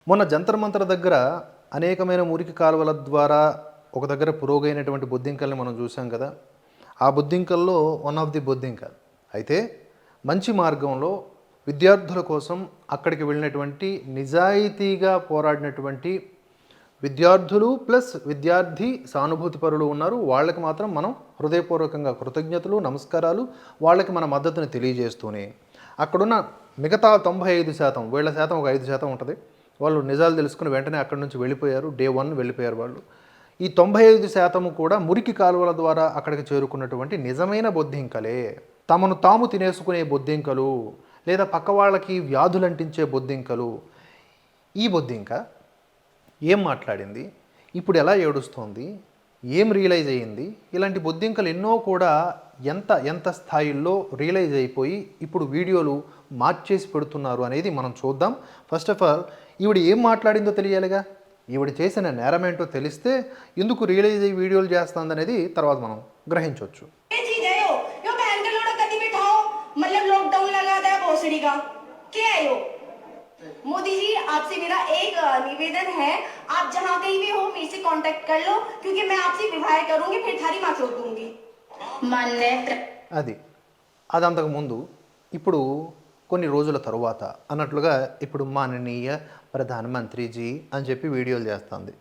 మొన్న జంతర్ మంతర్ దగ్గర అనేకమైన మురికి కాలువల ద్వారా ఒక దగ్గర పురోగైనటువంటి బొద్దింకల్ని మనం చూసాం కదా. ఆ బొద్దింకల్లో వన్ ఆఫ్ ది బొద్దింక అయితే మంచి మార్గంలో విద్యార్థుల కోసం అక్కడికి వెళ్ళినటువంటి నిజాయితీగా పోరాడినటువంటి విద్యార్థులు ప్లస్ విద్యార్థి సానుభూతిపరులు ఉన్నారు. వాళ్ళకి మాత్రం మనం హృదయపూర్వకంగా కృతజ్ఞతలు, నమస్కారాలు, వాళ్ళకి మన మద్దతుని తెలియజేస్తూనే అక్కడున్న మిగతా 95%, వీళ్ళ శాతం ఒక 5% ఉంటుంది, వాళ్ళు నిజాలు తెలుసుకుని వెంటనే అక్కడి నుంచి వెళ్ళిపోయారు. డే 1 వెళ్ళిపోయారు వాళ్ళు. ఈ 95% కూడా మురికి కాలువల ద్వారా అక్కడికి చేరుకున్నటువంటి నిజమైన బొద్దింకలే. తమను తాము తినేసుకునే బొద్దింకలు, లేదా పక్క వాళ్ళకి వ్యాధులు అంటించే బొద్దింకలు. ఈ బొద్దింక ఏం మాట్లాడింది, ఇప్పుడు ఎలా ఏడుస్తోంది, ఏం రియలైజ్ అయ్యింది, ఇలాంటి బొద్దింకలు ఎన్నో కూడా ఎంత స్థాయిల్లో రియలైజ్ అయిపోయి ఇప్పుడు వీడియోలు మార్చేసి పెడుతున్నారు అనేది మనం చూద్దాం. ఫస్ట్ ఆఫ్ ఆల్ ఈవిడ ఏం మాట్లాడిందో తెలియాలిగా. ఈవిడ చేసిన నేరమేంటో తెలిస్తే ఎందుకు రియలైజ్ అయ్యి వీడియోలు చేస్తుంది అనేది తర్వాత మనం గ్రహించవచ్చు. मोदी जी, आपसे मेरा एक निवेदन है, आप जहाँ कहीं भी हो मेरे से कांटेक्ट कर लो, क्योंकि मैं आपसे विवाह करूंगी, फिर थारी माँ छोड़ दूंगी. అది అంతకు ముందు, ఇప్పుడు కొన్ని రోజుల తరువాత అన్నట్లుగా ఇప్పుడు మాననీయ ప్రధానమంత్రిజీ అని చెప్పి వీడియోలు చేస్తుంది.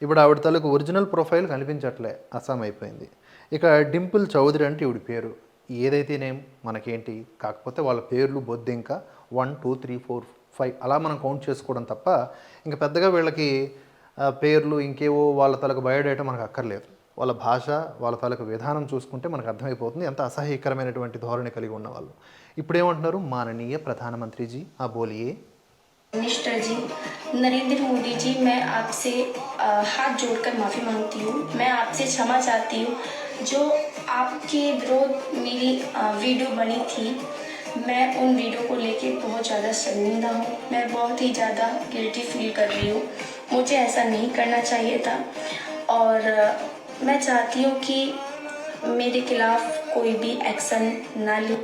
ఇప్పుడు ఆవిడ తలకు ఒరిజినల్ ప్రొఫైల్ కనిపించట్లే, అస్సాం అయిపోయింది. ఇక డింపుల్ చౌదరి అంటే ఈవిడ పేరు. ఏదైతేనేం మనకేంటి, కాకపోతే వాళ్ళ పేర్లు బొద్దింక 1 2 3 4 5 అలా మనం కౌంట్ చేసుకోవడం తప్ప ఇంకా పెద్దగా వీళ్ళకి పేర్లు ఇంకేవో వాళ్ళ తలకు బయోడేటా మనకు అక్కర్లేదు. వాళ్ళ భాష, వాళ్ళ తాలూకు విధానం చూసుకుంటే మనకు అర్థమైపోతుంది ఎంత అసహ్యకరమైనటువంటి ధోరణి కలిగి ఉన్నవాళ్ళు. ఇప్పుడు ఏమంటున్నారు, మాననీయ ప్రధానమంత్రిజీ ఆ బోలియే. मिनिस्टर जी, नरेंद्र मोदी जी, मैं आपसे हाथ जोड़कर माफ़ी मांगती हूँ. मैं आपसे क्षमा चाहती हूँ. जो आपके विरोध मेरी वीडियो बनी थी, मैं उन वीडियो को लेके बहुत ज़्यादा शर्मिंदा हूँ. मैं बहुत ही ज़्यादा गिल्टी फील कर रही हूँ. मुझे ऐसा नहीं करना चाहिए था और मैं चाहती हूँ कि मेरे खिलाफ कोई भी एक्शन ना ले.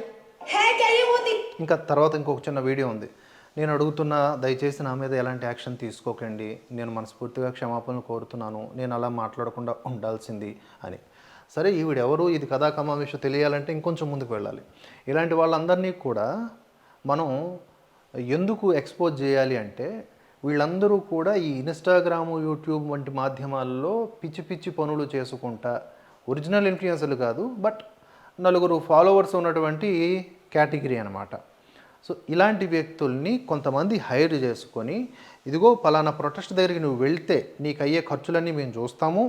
है क्या ये मोदी? ఇంకా తర్వాత ఇంకొక చిన్న వీడియో ఉంది. నేను అడుగుతున్నా, దయచేసి నా మీద ఎలాంటి యాక్షన్ తీసుకోకండి, నేను మనస్ఫూర్తిగా క్షమాపణలు కోరుతున్నాను, నేను అలా మాట్లాడకుండా ఉండాల్సింది అని. సరే, ఈవిడెవరు, ఇది కథా కమావేశం తెలియాలంటే ఇంకొంచెం ముందుకు వెళ్ళాలి. ఇలాంటి వాళ్ళందరినీ కూడా మనం ఎందుకు ఎక్స్పోజ్ చేయాలి అంటే, వీళ్ళందరూ కూడా ఈ ఇన్స్టాగ్రాము, యూట్యూబ్ వంటి మాధ్యమాల్లో పిచ్చి పిచ్చి పనులు చేసుకుంటా, ఒరిజినల్ ఇన్ఫ్లుయెన్సర్లు కాదు, బట్ నలుగురు ఫాలోవర్స్ ఉన్నటువంటి కేటగిరీ అనమాట. సో ఇలాంటి వ్యక్తుల్ని కొంతమంది హైర్ చేసుకొని, ఇదిగో పలానా ప్రొటెస్ట్ దగ్గరికి నువ్వు వెళ్తే నీకు అయ్యే ఖర్చులన్నీ మేము చూస్తాము,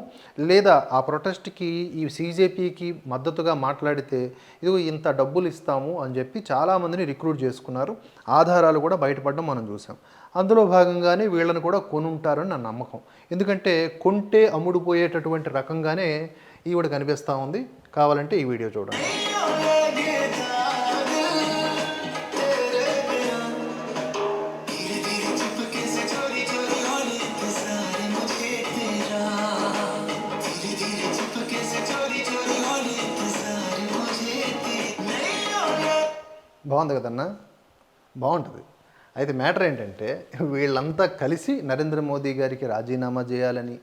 లేదా ఆ ప్రొటెస్ట్కి ఈ సీజేపీకి మద్దతుగా మాట్లాడితే ఇదిగో ఇంత డబ్బులు ఇస్తాము అని చెప్పి చాలామందిని రిక్రూట్ చేసుకున్నారు. ఆధారాలు కూడా బయటపడడం మనం చూసాం. అందులో భాగంగానే వీళ్ళని కూడా కొనుంటారని నా నమ్మకం. ఎందుకంటే కొంటే అమ్ముడుపోయేటటువంటి రకంగానే ఈవిడ కనిపిస్తూ ఉంది. కావాలంటే ఈ వీడియో చూడండి. బాగుంది కదన్నా, బాగుంటుంది. అయితే మ్యాటర్ ఏంటంటే, వీళ్ళంతా కలిసి నరేంద్ర మోదీ గారికి రాజీనామా చేయాలని,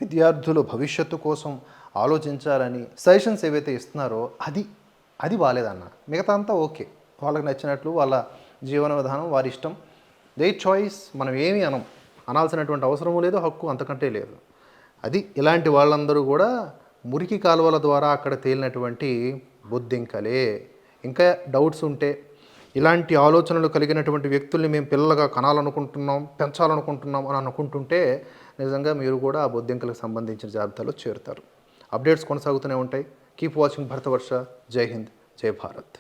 విద్యార్థుల భవిష్యత్తు కోసం ఆలోచించాలని సజెషన్స్ ఏవైతే ఇస్తున్నారో అది బాలేదన్న. మిగతా అంతా ఓకే, వాళ్ళకి నచ్చినట్లు వాళ్ళ జీవన విధానం వారి ఇష్టం, దే చాయిస్. మనం ఏమీ అనాల్సినటువంటి అవసరము లేదు, హక్కు అంతకంటే లేదు. అది ఇలాంటి వాళ్ళందరూ కూడా మురికి కాలువల ద్వారా అక్కడ తేలినటువంటి బొద్దింకలే. ఇంకా డౌట్స్ ఉంటే, ఇలాంటి ఆలోచనలు కలిగినటువంటి వ్యక్తుల్ని మేము పిల్లలుగా కనాలనుకుంటున్నాం, పెంచాలనుకుంటున్నాం అని అనుకుంటుంటే నిజంగా మీరు కూడా ఆ బొద్దింకలకు సంబంధించిన జాబితాలో చేరుతారు. అప్డేట్స్ కొనసాగుతూనే ఉంటాయి. Keep watching Bharatavarsha. జై హింద్, జై భారత్.